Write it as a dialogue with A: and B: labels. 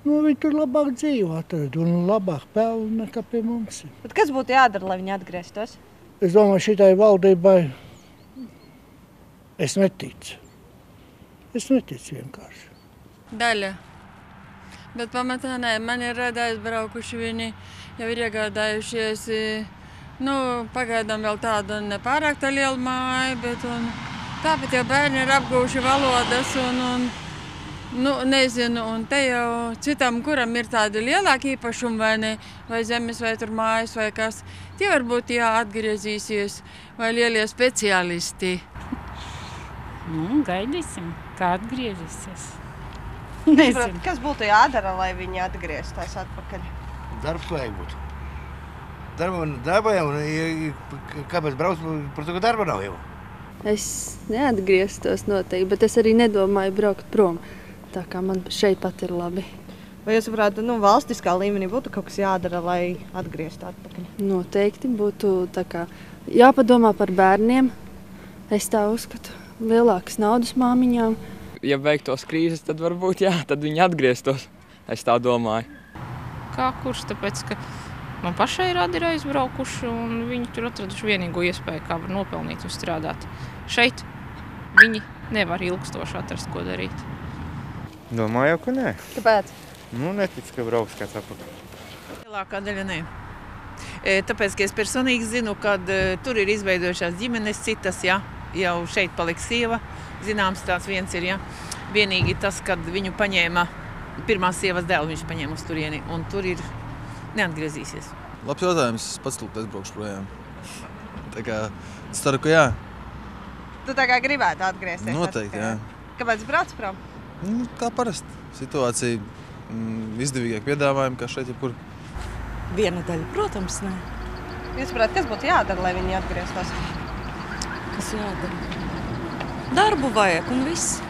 A: Nu, viņi tur labāk dzīvo atrad un labāk pelna nekā pie mums.
B: Bet kas būtu jādara, lai viņi atgrieztos?
A: Es domāju, šitai valdībai es neticu. Es neticu vienkārši.
C: Daļa. Bet pamatā nē, man ir aizbraukuši, viņi jau ir iegādājušies, pagaidām vēl tādu nepārāk tā lielu māju, bet tāpat jau bērni ir apgūši valodas nezinu, un te jau citam, kuram ir tādi lielāki īpašumi vai ne, vai zemes, vai tur mājas, vai kas, tie varbūt atgriezīsies, vai lielie speciālisti.
D: Gaidīsim, kā atgriezīsies.
B: Nezinu. Kas būtu jādara, lai viņi atgrieztos atpakaļ?
E: Darbs vajag būt. Darba jau, kāpēc brauc, par to, ka darba nav jau?
F: Es neatgrieztos noteikti, bet es arī nedomāju braukt prom. Tā kā man šeit pat ir labi.
B: Vai jūs saprāt, valstiskā līmenī būtu kaut kas jādara, lai atgrieztu atpakaļ?
F: Noteikti būtu tā kā jāpadomā par bērniem. Es tā uzskatu, lielākas naudas māmiņām.
G: Ja beigtos krīzes, tad varbūt tad viņi atgrieztos. Es tā domāju.
D: Kā kurš, tāpēc, ka man pašai radi ir aizbraukuši un viņi tur atraduši vienīgo iespēju, kā var nopelnīt un strādāt. Šeit viņi nevar ilgstoši atrast, ko darīt.
H: Domāju, ka nē.
B: Kāpēc?
H: Neticu, ka brauks kāds atpakaļ.
I: Lielākā daļa nē. Tāpēc, ka es personīgi zinu, ka tur ir izveidojušās ģimenes citas, jau šeit paliks sieva. Zināms, tāds viens ir, vienīgi tas, kad viņu paņēma, pirmās sievas dēlu viņš paņēma uz turieni, un tur ir neatgriezīsies.
J: Labs jautājums, es pats lūk aizbraukšu projām. Tā kā, es ceru, ka jā.
B: Tu tā kā gribētu atgriezties?
J: Noteikti, jā.
B: Kāpēc brauc prom?
J: Kā parasti. Situācija izdevīgāk piedāvājumi, kā šeit jebkur.
K: Viena daļa, protams, nē.
B: Jūs saprāt, kas būtu jādara, lai viņi atgrieztos?
K: Kas jādara? Darbu vajag un viss.